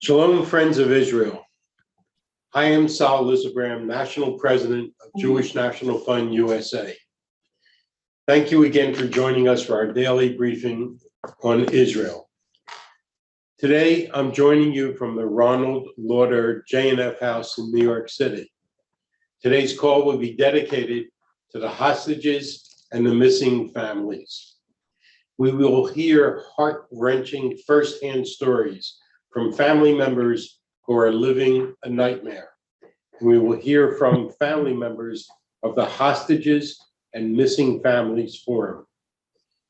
Shalom, friends of Israel. I am Lizerbram, National President of Jewish National Fund USA. Thank you again for joining us for our daily briefing on Israel. Today, I'm joining you from the Ronald Lauder JNF House in New York City. Today's call will be dedicated to the hostages and the missing families. We will hear heart-wrenching firsthand stories from family members who are living a nightmare. And we will hear from family members of the Hostages and Missing Families Forum.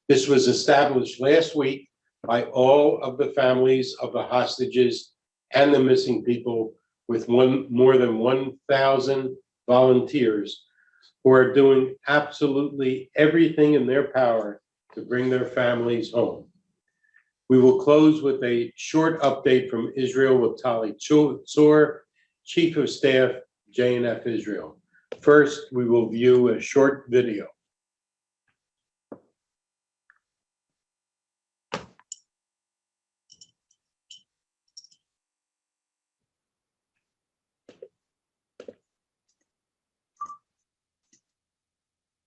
This was established last week by all of the families of the hostages and the missing people, with more than 1,000 volunteers who are doing absolutely everything in their power to bring their families home. We will close with a short update from Israel with Talia Tzour, Chief of Staff, JNF Israel. First, we will view a short video.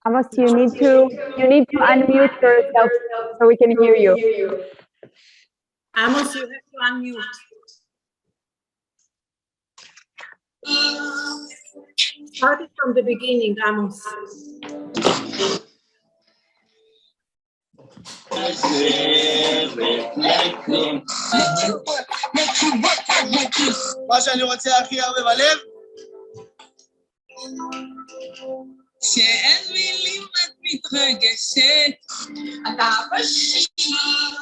Amos, you need to unmute yourself so we can hear you. Amos, you have to unmute. Start it from the beginning, Amos. מה שאני רוצה הכי הרבה בלב שאין מילים את מתרגשת, אתה בשיר.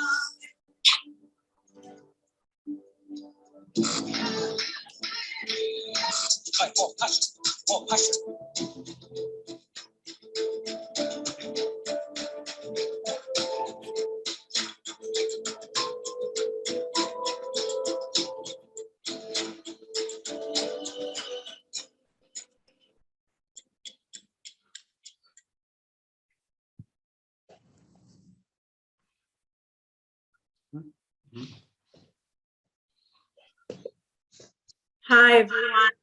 Hi, everyone.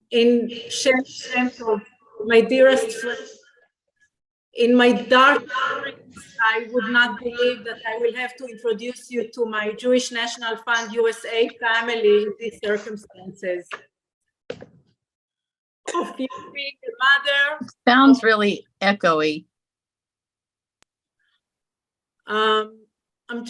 In Shelly Shem Tov, my dearest friend, in my dark dreams, I would not believe that I will have to introduce you to my Jewish National Fund USA family in these circumstances. Of you being a mother. Sounds really echoey.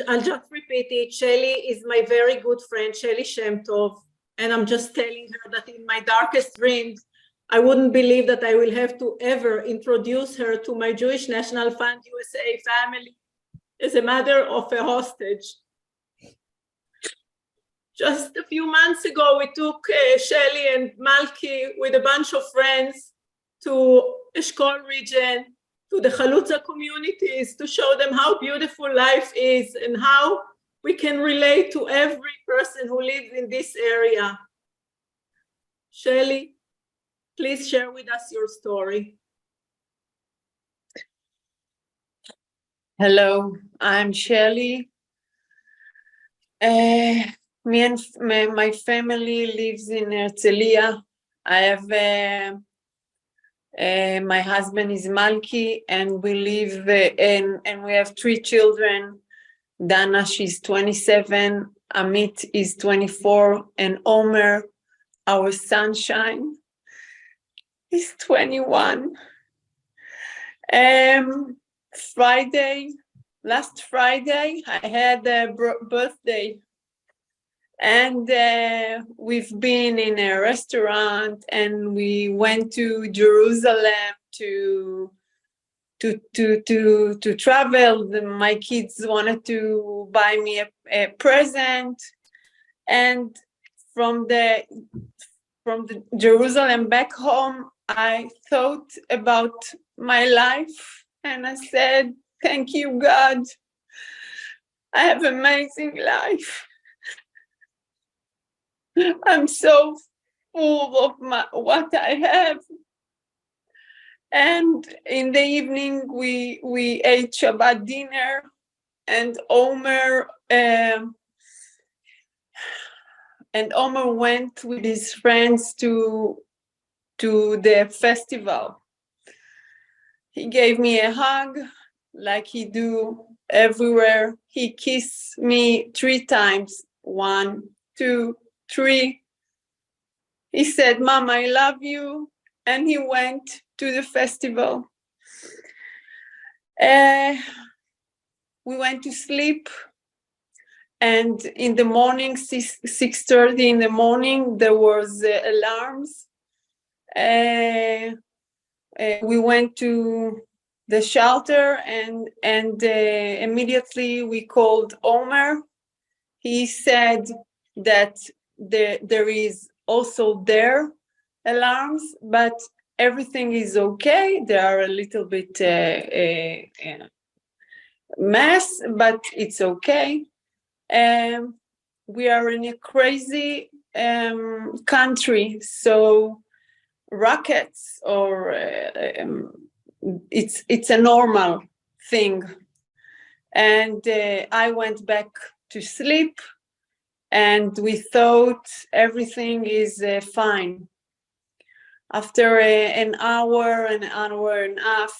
I'll just repeat it. Shelly is my very good friend, Shelly Shem Tov, and I'm just telling her that in my darkest dreams, I wouldn't believe that I will have to ever introduce her to my Jewish National Fund USA family as a mother of a hostage. Just a few months ago, we took Shelly and Malki with a bunch of friends to Eshkol region, to the Chalutza communities, to show them how beautiful life is and how we can relate to every person who lives in this area. Shelly, please share with us your story. Hello, I'm Shelly. Me and my family lives in Herzliya. I have my husband is Malki, and we live and we have 3 children. Dana, she's 27, Amit is 24, and Omer, our sunshine, is 21. Last Friday, I had a birthday, and we've been in a restaurant, and we went to Jerusalem to travel. My kids wanted to buy me a present, and from the Jerusalem back home, I thought about my life, and I said, "Thank you, God. I have an amazing life. I'm so full of what I have." And in the evening, we ate Shabbat dinner, and Omer and Omer went with his friends to the festival. He gave me a hug like he do everywhere. He kissed me 3 times. 1, 2, 3. He said, "Mom, I love you." And he went to the festival. We went to sleep. And in the morning, 6:30 in the morning, there was alarms. We went to the shelter and immediately we called Omer. He said that there is also their alarms, but everything is okay. They are a little bit mess, but it's okay. We are in a crazy country, so rockets or it's a normal thing. And I went back to sleep, and we thought everything is fine. After an hour and a half,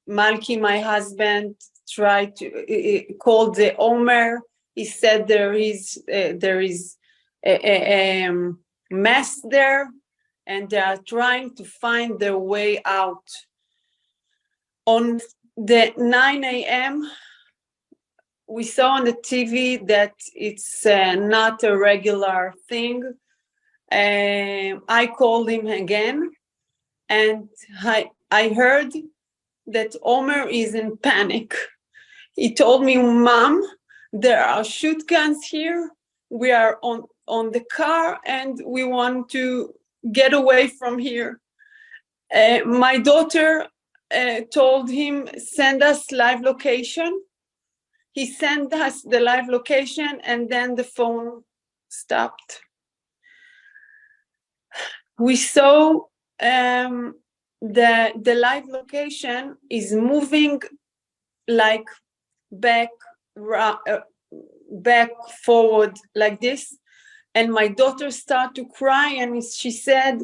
Malki, my husband, tried to called the Omer. He said there is a mess there, and they are trying to find their way out. On the 9 a.m., we saw on the TV that it's not a regular thing. I called him again, and I heard that Omer is in panic. He told me, "Mom, there are shotguns here. We are on the car and we want to get away from here." My daughter told him, "Send us live location." He sent us the live location, and then the phone stopped. We saw the live location is moving like back forward like this, and my daughter started to cry, and she said,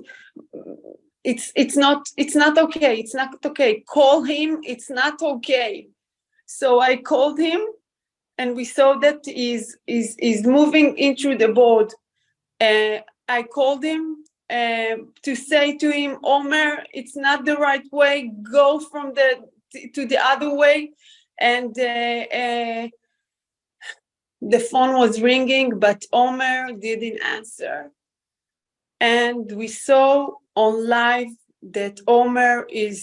it's not okay, it's not okay, call him, it's not okay." So I called him, and we saw that he's moving into the board. I called him to say to him, "Omer, it's not the right way, go from to the other way." And the phone was ringing, but Omer didn't answer. And we saw on live that Omer is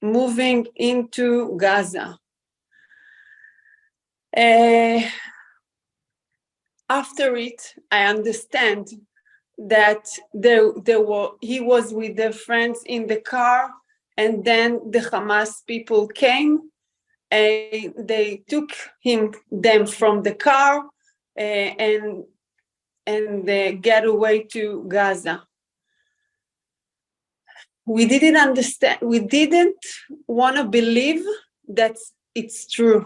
moving into Gaza. After it, I understand that he was with their friends in the car, and then the Hamas people came. They took them from the car and they get away to Gaza. We didn't understand. We didn't want to believe that it's true.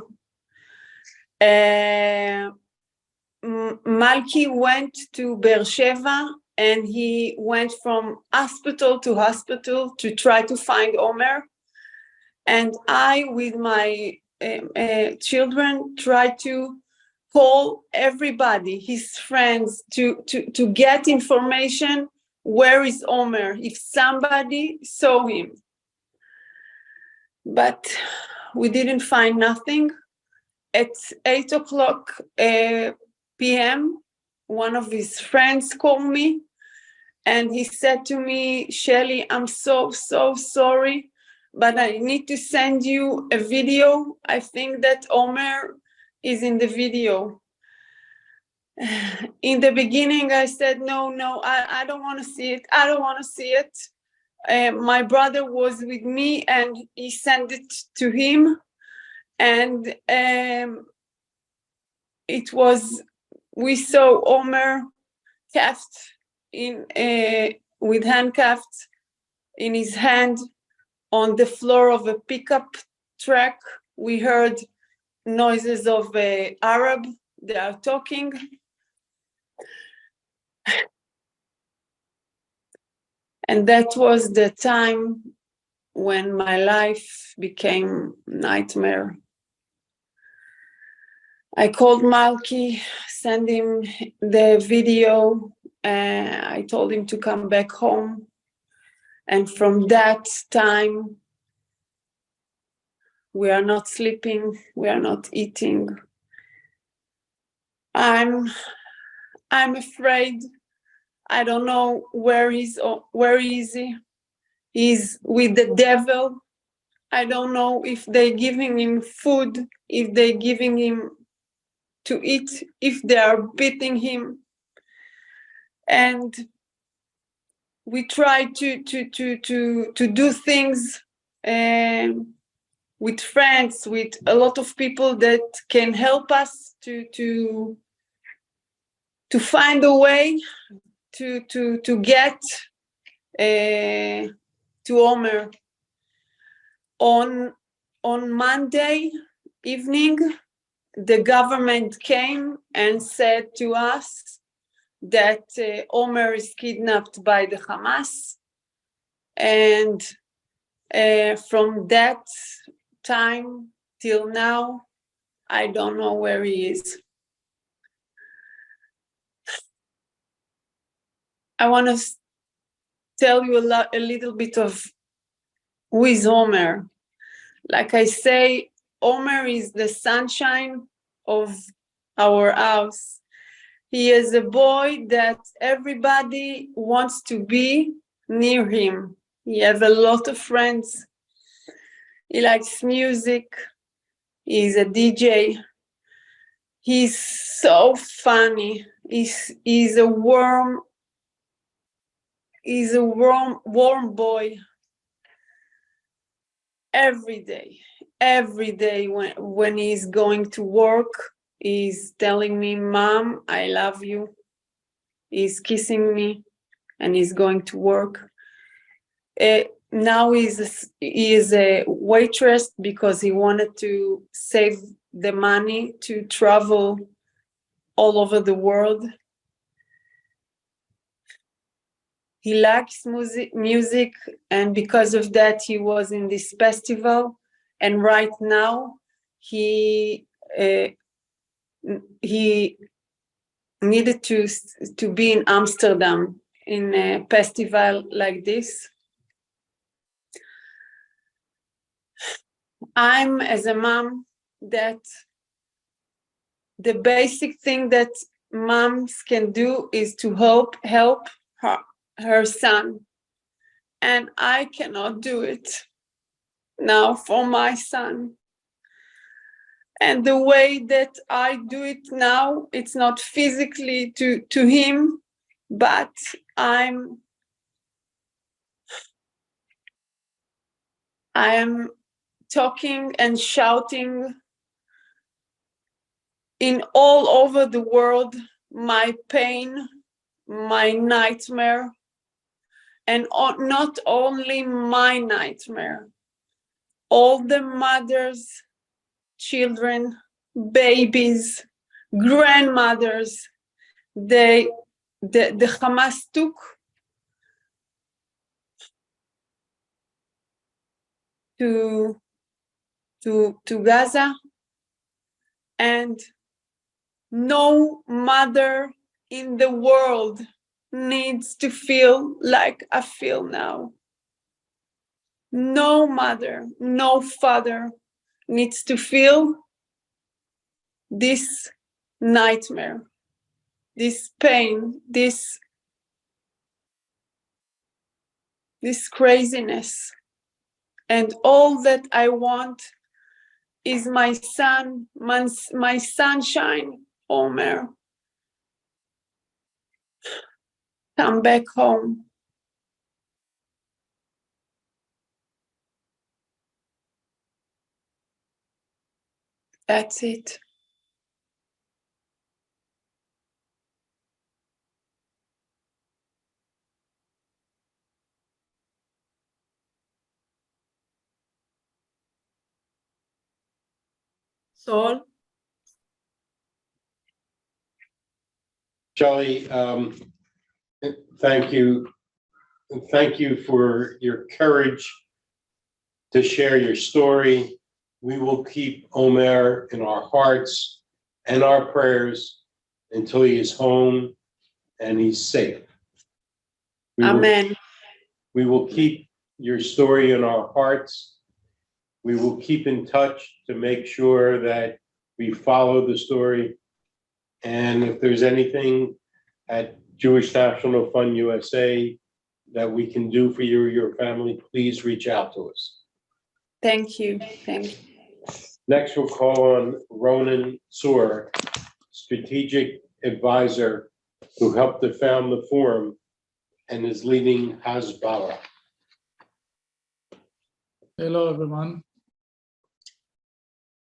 Malki went to Beersheba, and he went from hospital to hospital to try to find Omer. And I, with my children, tried to call everybody, his friends, to get information. Where is Omer? If somebody saw him. But we didn't find nothing. At 8:00 p.m., one of his friends called me, and he said to me, "Shelly, I'm so sorry, but I need to send you a video. I think that Omer is in the video." In the beginning, I said, no, I don't want to see it. I don't want to see it. My brother was with me, and he sent it to him. And we saw Omer cuffed with handcuffs in his hand on the floor of a pickup truck. We heard noises of Arab. They are talking. And that was the time when my life became nightmare. I called Malki, sent him the video, I told him to come back home. And from that time, we are not sleeping, we are not eating. I'm afraid. I don't know where is he. He's with the devil. I don't know if they're giving him food, if they're giving him to eat, if they are beating him. And we try to do things with friends, with a lot of people that can help us to find a way to get to Omer. On Monday evening, the government came and said to us that Omer is kidnapped by the Hamas. And from that time till now, I don't know where he is. I want to tell you a little bit of who is Omer. Like I say, Omer is the sunshine of our house. He is a boy that everybody wants to be near him. He has a lot of friends. He likes music. He's a DJ. He's so funny. He's a warm warm boy. Every day when he's going to work, he's telling me, "Mom, I love you." He's kissing me and he's going to work. Now he is a waitress because he wanted to save the money to travel all over the world. He likes music, and because of that, he was in this festival. And right now, he needed to be in Amsterdam in a festival like this. I'm, as a mom, that the basic thing that moms can do is to help her son, and I cannot do it now for my son. And the way that I do it now, it's not physically to him, but I am talking and shouting in all over the world my pain, my nightmare, and not only my nightmare, all the mothers, children, babies, grandmothers, the Hamas took to Gaza, and no mother in the world needs to feel like I feel now. No mother, no father needs to feel this nightmare, this pain, this craziness. And all that I want is my son, my sunshine, Omer. Come back home. That's it. Sol? Shelly, thank you thank you for your courage to share your story. We will keep Omer in our hearts and our prayers until he is home and he's safe. Amen. We will keep your story in our hearts. We will keep in touch to make sure that we follow the story. And if there's anything at Jewish National Fund USA that we can do for you or your family, please reach out to us. Thank you. Thank you. Next, we'll call on Ronen Tzur, Strategic Advisor who helped to found the forum and is leading Hasbara. Hello, everyone.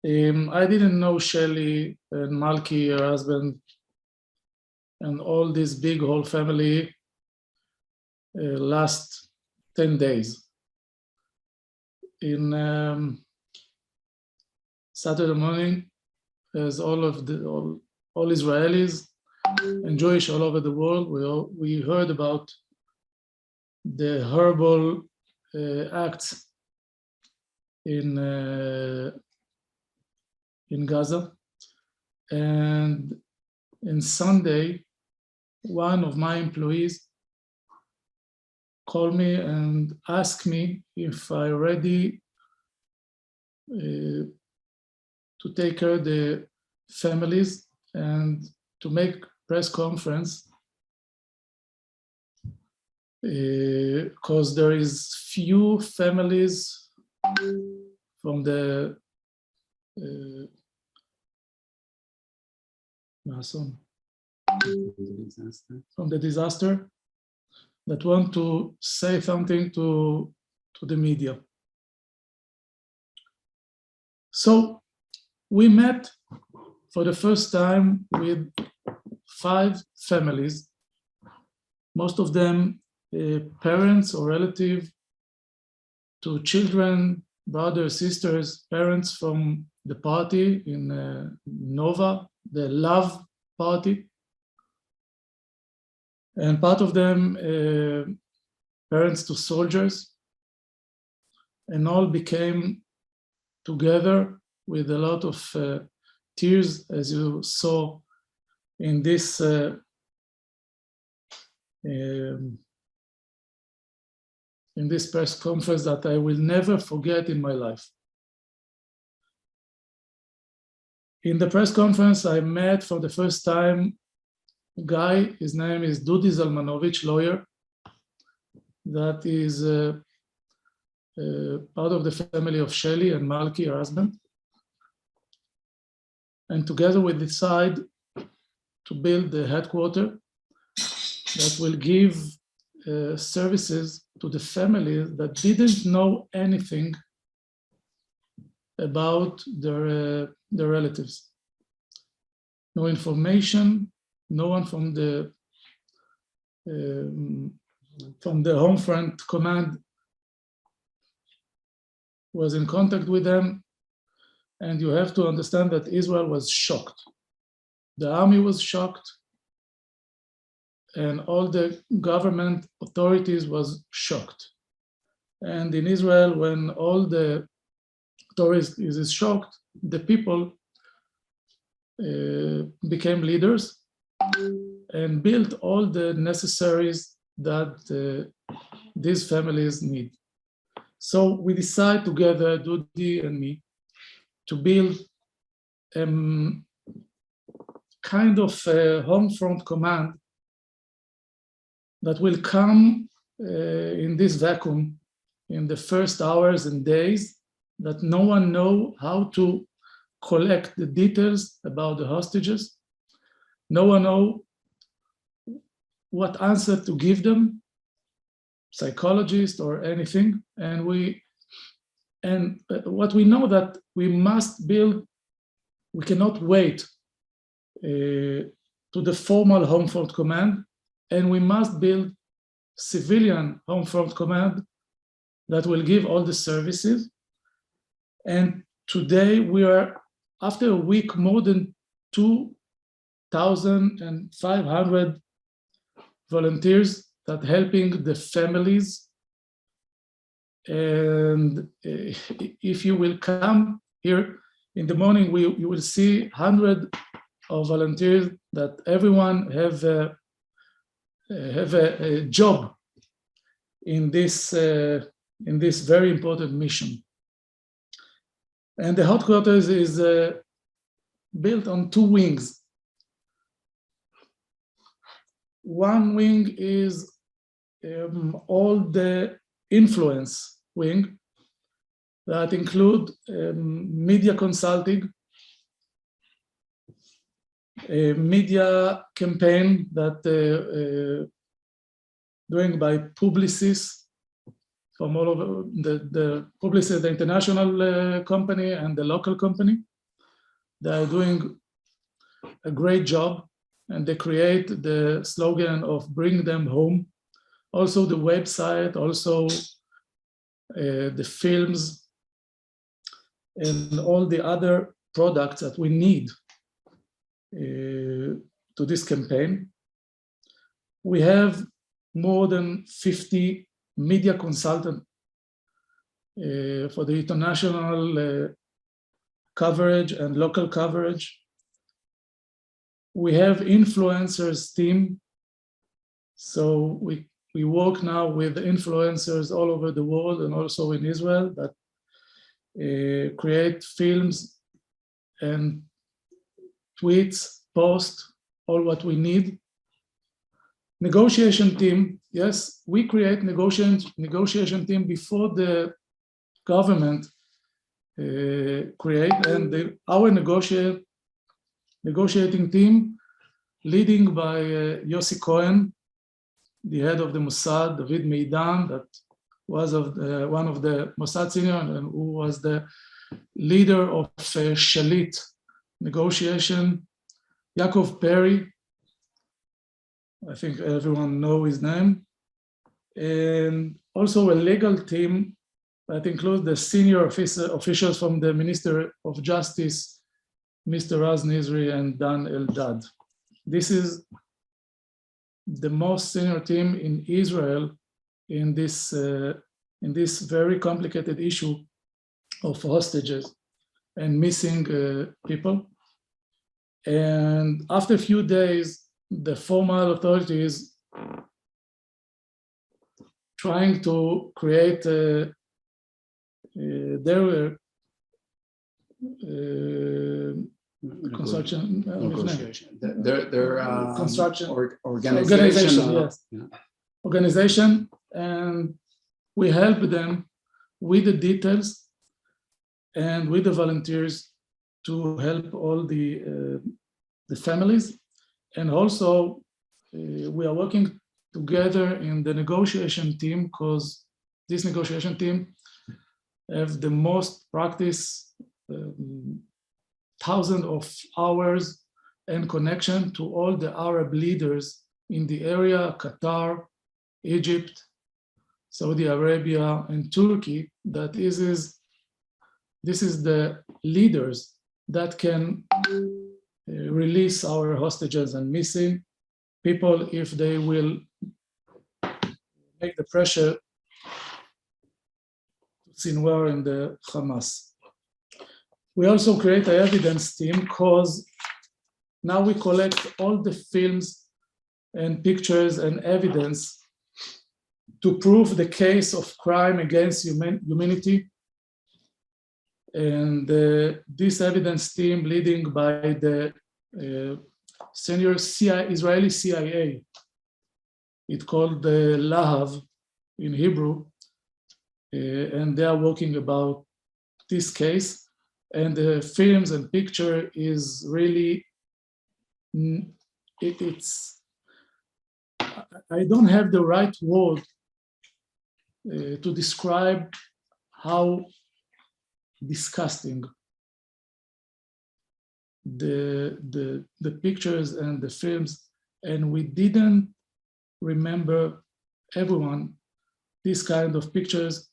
I didn't know Shelly and Malki, her husband, and all this big whole family last 10 days. In Saturday morning, as all Israelis and Jewish all over the world, we heard about the horrible acts in Gaza. And in Sunday, one of my employees called me and asked me if I ready to take care of the families and to make press conference because there is few families from the disaster that want to say something to the media. So we met for the first time with 5 families, most of them parents or relative to children, brothers, sisters, parents from the party in Nova, the Love Party. And part of them parents to soldiers, and all became together with a lot of tears, as you saw in this press conference that I will never forget in my life. In the press conference, I met for the first time a guy, his name is Dudi Zalmanovich, lawyer, that is part of the family of Shelly and Malki, her husband. And together we decide to build the headquarters that will give services to the families that didn't know anything about their relatives. No information, no one from the home front command was in contact with them. And you have to understand that Israel was shocked. The army was shocked, and all the government authorities was shocked. And in Israel, when all the authorities is shocked, the people became leaders and built all the necessaries that these families need. So we decide together, Dudi and me, to build kind of a home front command that will come in this vacuum in the first hours and days that no one know how to collect the details about the hostages. No one know what answer to give them, psychologist or anything. And what we know that we must build, we cannot wait to the formal home front command, and we must build civilian home front command that will give all the services. And today we are, after a week, more than 2,500 volunteers that helping the families. And if you will come here in the morning, you will see hundreds of volunteers that everyone have a job in this very important mission. And the headquarters is built on two wings. One wing is all the influence wing that include media consulting, a media campaign that doing by publicists from all over the publicists, the international company and the local company. They are doing a great job, and they create the slogan of "Bring them home." Also the website, also the films, and all the other products that we need to this campaign. We have more than 50 media consultants for the international coverage and local coverage. We have influencers team. So we work now with influencers all over the world and also in Israel that create films and tweets, posts, all what we need. Negotiation team, yes, we create negotiation team before the government create, and our negotiating team, leading by Yossi Cohen, the head of the Mossad, David Meidan, that was one of the Mossad senior and who was the leader of Shalit negotiation, Yaakov Perry, I think everyone knows his name, and also a legal team that includes the senior officials from the Minister of Justice, Mr. Raz Nizri and Dan Eldad. This is the most senior team in Israel in this very complicated issue of hostages and missing people. And after a few days, the formal authorities trying to create their construction negotiation. Their construction organization. Yes. Yeah. Organization, and we help them with the details and with the volunteers to help all the families. And also, we are working together in the negotiation team because this negotiation team have the most practice, thousands of hours and connection to all the Arab leaders in the area, Qatar, Egypt, Saudi Arabia, and Turkey. That this is the leaders that can release our hostages and missing people if they will make the pressure to Sinwar and the Hamas. We also create an evidence team because now we collect all the films and pictures and evidence to prove the case of crime against humanity. And this evidence team, leading by the senior Israeli CIA, it's called the Lahav in Hebrew, and they are working about this case. And the films and picture is really, I don't have the right word to describe how disgusting the pictures and the films, and we didn't remember everyone this kind of pictures,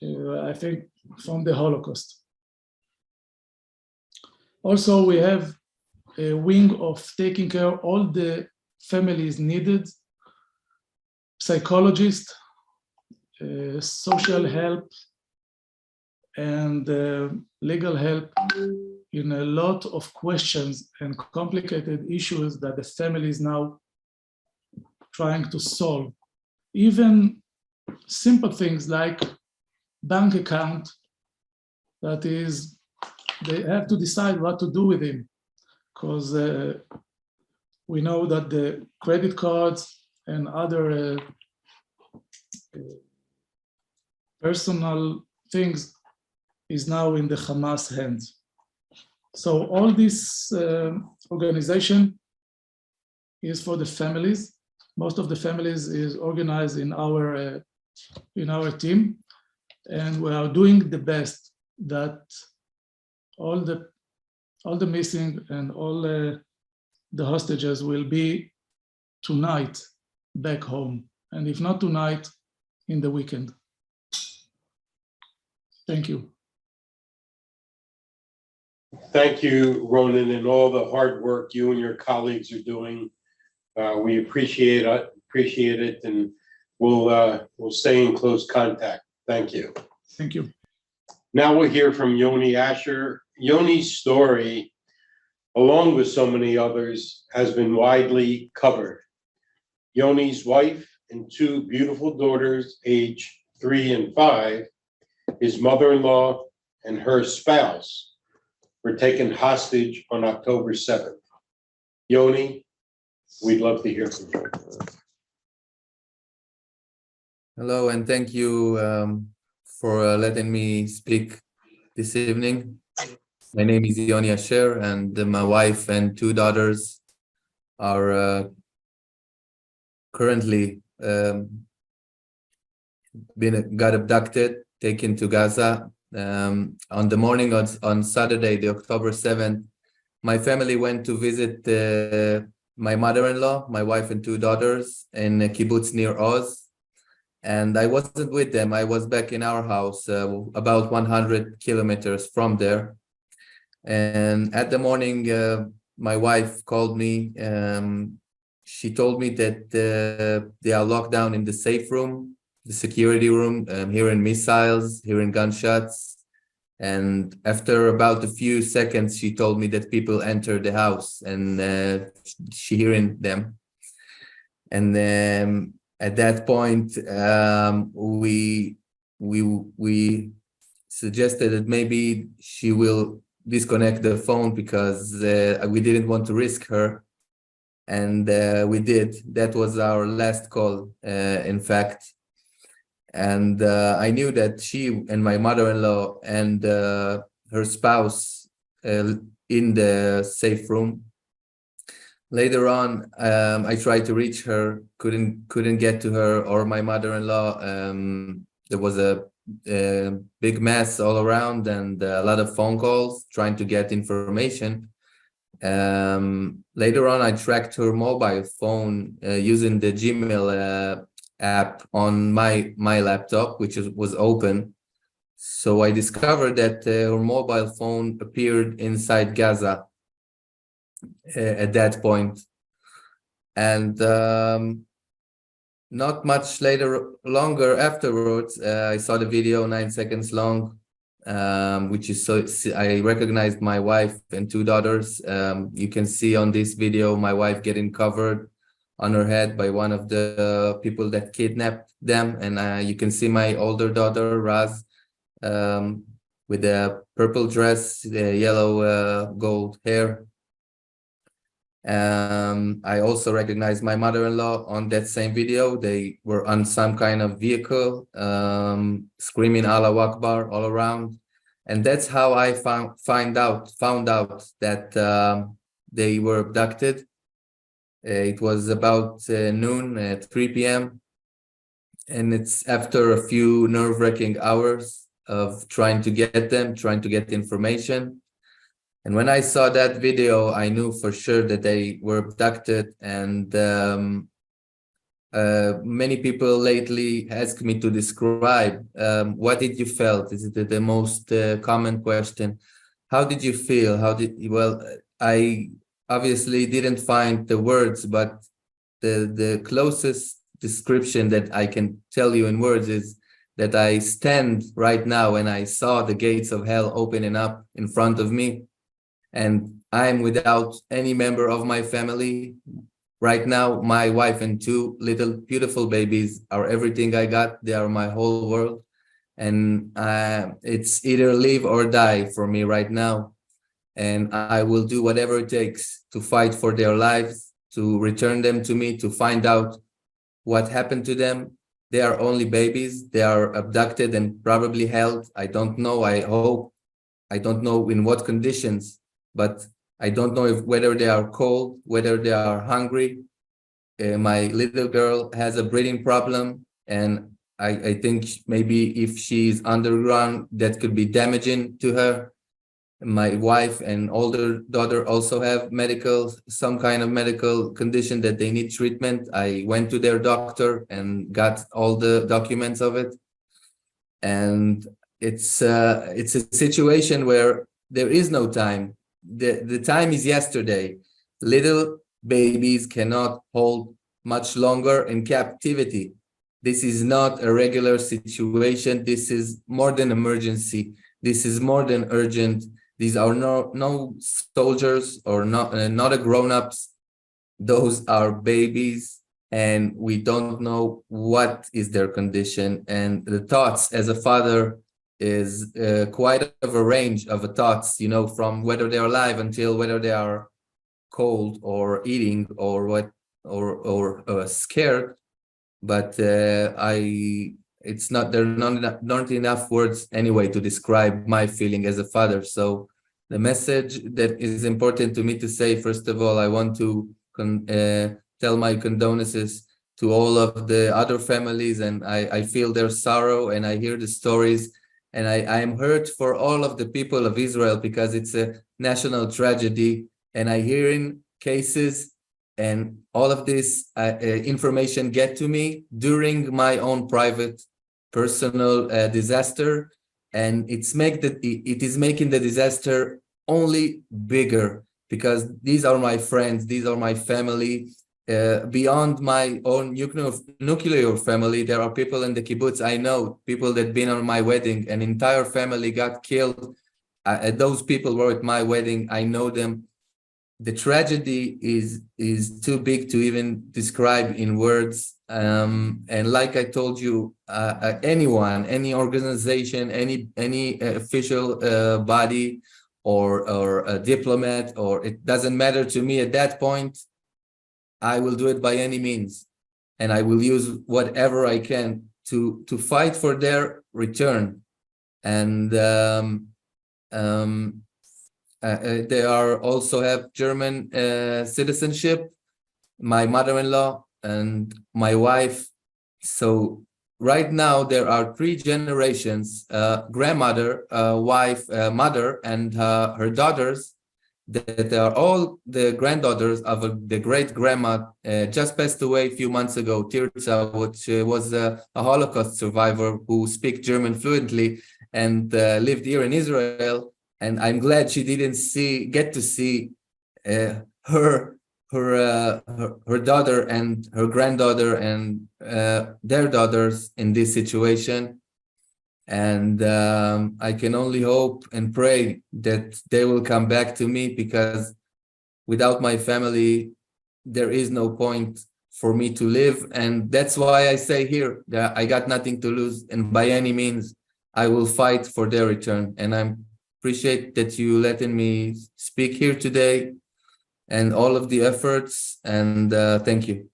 I think, from the Holocaust. Also, we have a wing of taking care of all the families needed. psychologist, social help, and legal help in a lot of questions and complicated issues that the family is now trying to solve. Even simple things like bank account, that is, they have to decide what to do with him, because we know that the credit cards and other personal things is now in the Hamas hands. So all this organization is for the families. Most of the families is organized in our team, and we are doing the best that all the missing and all the hostages will be tonight back home, and if not tonight, in the weekend. Thank you. Thank you, Ronen, and all the hard work you and your colleagues are doing. We appreciate it, and we'll stay in close contact. Thank you. Thank you. Now we'll hear from Yoni Asher. Yoni's story, along with so many others, has been widely covered. Yoni's wife and two beautiful daughters, aged 3 and 5, his mother-in-law and her spouse were taken hostage on October 7th. Yoni, we'd love to hear from you. Hello, and thank you for letting me speak this evening. My name is Yoni Asher, and my wife and 2 daughters are currently got abducted, taken to Gaza. On the morning on Saturday, the October 7th, my family went to visit my mother-in-law, my wife and 2 daughters in a kibbutz near Oz. And I wasn't with them. I was back in our house, about 100 kilometers from there. And at the morning, my wife called me. She told me that they are locked down in the safe room, the security room, hearing missiles, hearing gunshots. And after about a few seconds, she told me that people entered the house, and she hearing them. And then at that point, we suggested that maybe she will disconnect the phone because we didn't want to risk her. And we did. That was our last call, in fact. And I knew that she and my mother-in-law and her spouse in the safe room. Later on, I tried to reach her, couldn't get to her or my mother-in-law. There was a big mess all around and a lot of phone calls trying to get information. Later on, I tracked her mobile phone using the Gmail app on my laptop, which was open. So I discovered that her mobile phone appeared inside Gaza at that point. And not much longer afterwards, I saw the video 9 seconds long, which is so I recognized my wife and 2 daughters. You can see on this video my wife getting covered on her head by one of the people that kidnapped them, and you can see my older daughter Raz with a purple dress, the yellow gold hair. I also recognized my mother-in-law on that same video. They were on some kind of vehicle, screaming Allahu Akbar all around. And that's how I found out that they were abducted. It was about noon at 3 p.m. And it's after a few nerve-wracking hours of trying to get them, trying to get information. And when I saw that video, I knew for sure that they were abducted. And many people lately asked me to describe what did you felt? Is it the most common question? How did you feel? Well, I obviously didn't find the words, but the closest description that I can tell you in words is that I stand right now and I saw the gates of hell opening up in front of me, and I'm without any member of my family. Right now, my wife and two little beautiful babies are everything I got. They are my whole world. And it's either live or die for me right now. And I will do whatever it takes to fight for their lives, to return them to me, to find out what happened to them. They are only babies. They are abducted and probably held. I don't know. I hope. I don't know in what conditions, but I don't know whether they are cold, whether they are hungry. My little girl has a breathing problem, and I think maybe if she's underground, that could be damaging to her. My wife and older daughter also have some kind of medical condition that they need treatment. I went to their doctor and got all the documents of it. And it's a situation where there is no time. The time is yesterday. Little babies cannot hold much longer in captivity. This is not a regular situation. This is more than emergency. This is more than urgent. These are no soldiers or not a grown-ups. Those are babies, and we don't know what is their condition. And the thoughts as a father is quite of a range of thoughts, from whether they're alive until whether they are cold or eating or what or scared. But there are not enough words anyway to describe my feeling as a father. So the message that is important to me to say, first of all, I want to tell my condolences to all of the other families, and I feel their sorrow, and I hear the stories, and I am hurt for all of the people of Israel because it's a national tragedy, and I hear in cases, and all of this information get to me during my own private, personal disaster, and it is making the disaster only bigger because these are my friends, these are my family. Beyond my own nuclear family, there are people in the kibbutz I know, people that been on my wedding, an entire family got killed. Those people were at my wedding. I know them. The tragedy is too big to even describe in words. And like I told you, anyone, any organization, any official body or a diplomat, or it doesn't matter to me at that point, I will do it by any means. And I will use whatever I can to fight for their return. And they also have German citizenship, my mother-in-law and my wife. So right now there are 3 generations, grandmother, wife, mother, and her daughters, that are all the granddaughters of the great-grandma just passed away a few months ago, Tirza, which was a Holocaust survivor who speaks German fluently and lived here in Israel. And I'm glad she didn't get to see her daughter and her granddaughter and their daughters in this situation. And I can only hope and pray that they will come back to me, because without my family, there is no point for me to live. And that's why I say here that I got nothing to lose, and by any means, I will fight for their return. And I appreciate that you letting me speak here today and all of the efforts. And thank you.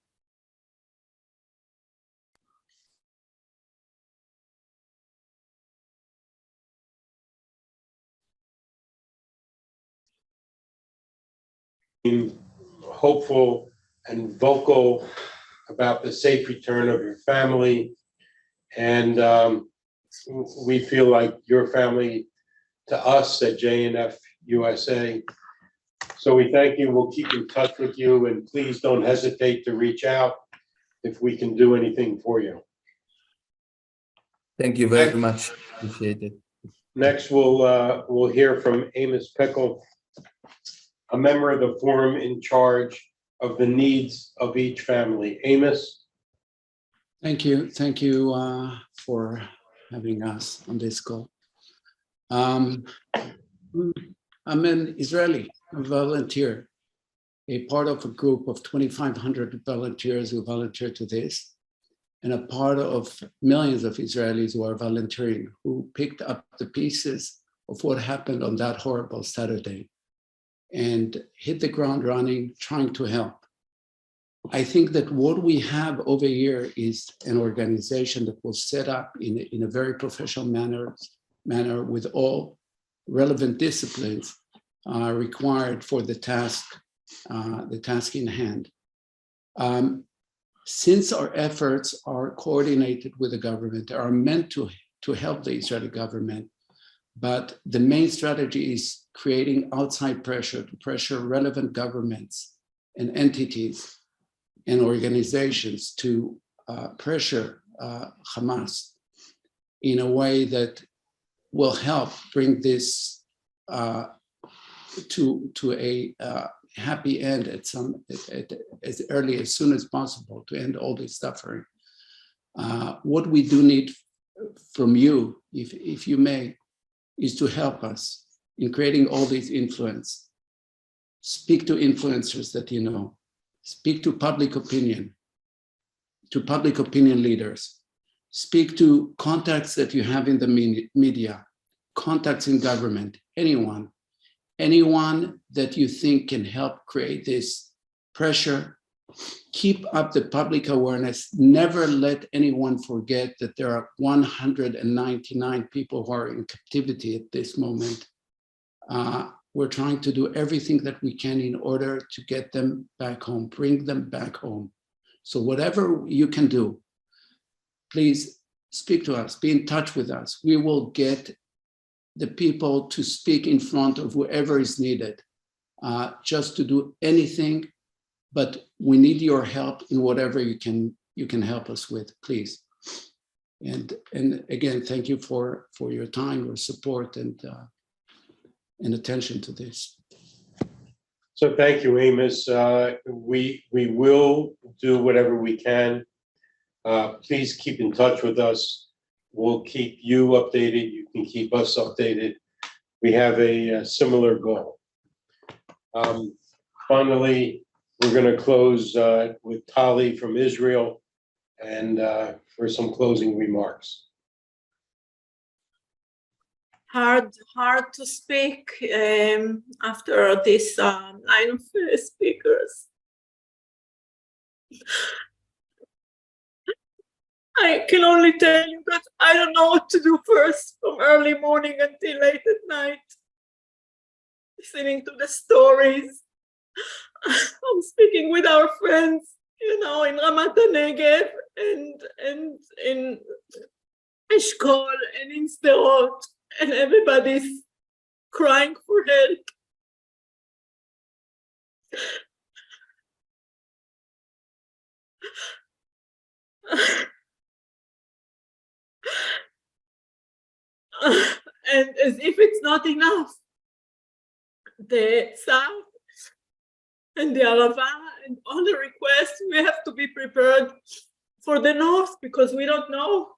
Hopeful and vocal about the safe return of your family. And we feel like your family to us at JNF-USA. So we thank you. We'll keep in touch with you, and please don't hesitate to reach out if we can do anything for you. Thank you very much. Appreciate it. Next, we'll hear from Amos Pickel, a member of the forum in charge of the needs of each family. Amos? Thank you for having us on this call. I'm an Israeli, a volunteer, a part of a group of 2,500 volunteers who volunteer to this, and a part of millions of Israelis who are volunteering, who picked up the pieces of what happened on that horrible Saturday and hit the ground running, trying to help. I think that what we have over here is an organization that was set up in a very professional manner with all relevant disciplines required for the task in hand. Since our efforts are coordinated with the government, are meant to help the Israeli government, but the main strategy is creating outside pressure to pressure relevant governments and entities and organizations to pressure Hamas in a way that will help bring this to a happy end as soon as possible, to end all this suffering. What we do need from you, if you may, is to help us in creating all this influence. Speak to influencers that you know. Speak to public opinion leaders. Speak to contacts that you have in the media, contacts in government, anyone that you think can help create this pressure. Keep up the public awareness. Never let anyone forget that there are 199 people who are in captivity at this moment. We're trying to do everything that we can in order to get them back home, bring them back home. So whatever you can do, please speak to us, be in touch with us. We will get the people to speak in front of whoever is needed, just to do anything, but we need your help in whatever you can help us with, please. And again, thank you for your time, your support, and attention to this. So thank you, Amos. We will do whatever we can. Please keep in touch with us. We'll keep you updated. You can keep us updated. We have a similar goal. Finally, we're going to close with Talia from Israel and for some closing remarks. Hard to speak after this line of speakers. I can only tell you that I don't know what to do first, from early morning until late at night, listening to the stories. I'm speaking with our friends, in Ramat HaNegev and in Eshkol and in Sderot, and everybody's crying for help. And as if it's not enough, the South and the Arava and all the requests, we have to be prepared for the North, because we don't know,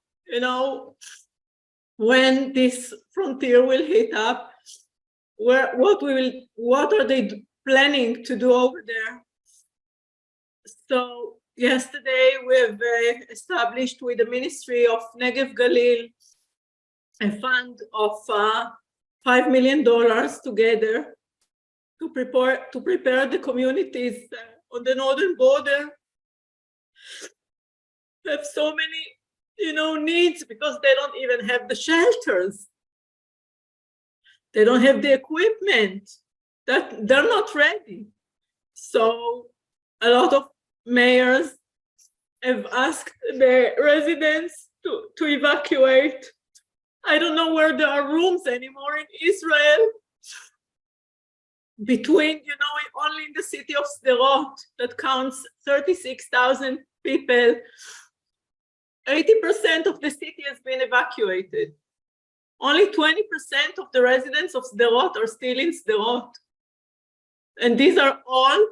when this frontier will hit up, what are they planning to do over there? So yesterday we've established with the Ministry of Negev Galil a fund of $5 million together to prepare the communities on the northern border. Have so many, needs, because they don't even have the shelters. They don't have the equipment. That they're not ready. So a lot of mayors have asked the residents to evacuate. I don't know where there are rooms anymore in Israel. Between, only in the city of Sderot, that counts 36,000 people, 80% of the city has been evacuated. Only 20% of the residents of Sderot are still in Sderot. And these are all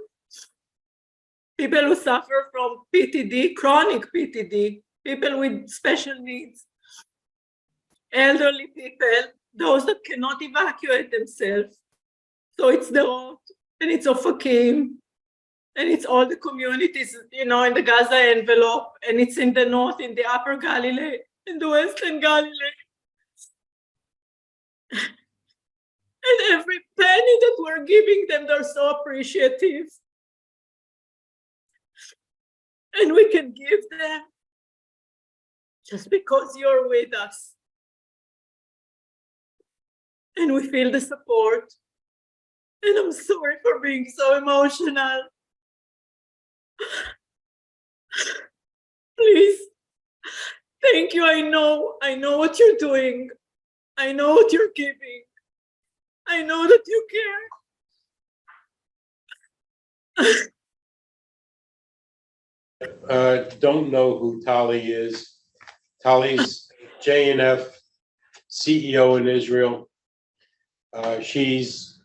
people who suffer from PTD, chronic PTD, people with special needs, elderly people, those that cannot evacuate themselves. So it's the road, and it's Ofakim, and it's all the communities, in the Gaza envelope, and it's in the north, in the upper Galilee, in the western Galilee. And every penny that we're giving them, they're so appreciative. And we can give them just because you're with us. And we feel the support. And I'm sorry for being so emotional. Please, thank you. I know what you're doing. I know what you're giving. I know that you care. Don't know who Tali is. Tali's JNF CEO in Israel. She's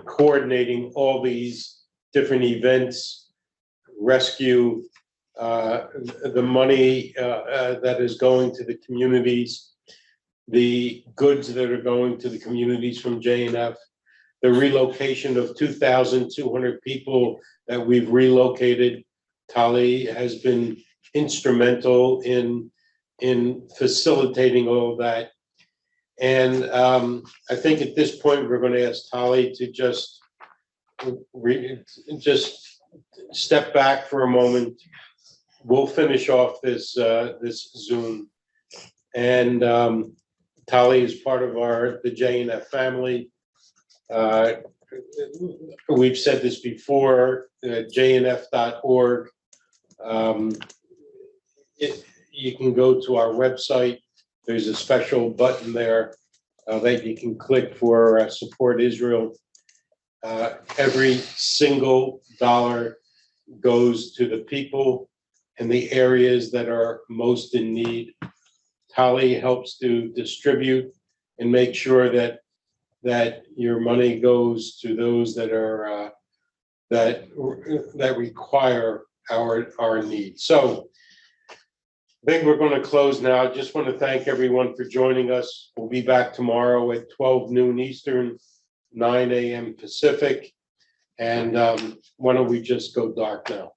coordinating all these different events, rescue, the money that is going to the communities, the goods that are going to the communities from JNF, the relocation of 2,200 people that we've relocated. Tali has been instrumental in facilitating all of that. And I think at this point, we're going to ask Tali to just step back for a moment. We'll finish off this Zoom. And Tali is part of the JNF family. We've said this before, JNF.org. You can go to our website. There's a special button there that you can click for Support Israel. Every single dollar goes to the people in the areas that are most in need. Tali helps to distribute and make sure that your money goes to those that are that require our needs. So I think we're going to close now. I just want to thank everyone for joining us. We'll be back tomorrow at 12 noon Eastern, 9 a.m. Pacific. And why don't we just go dark now?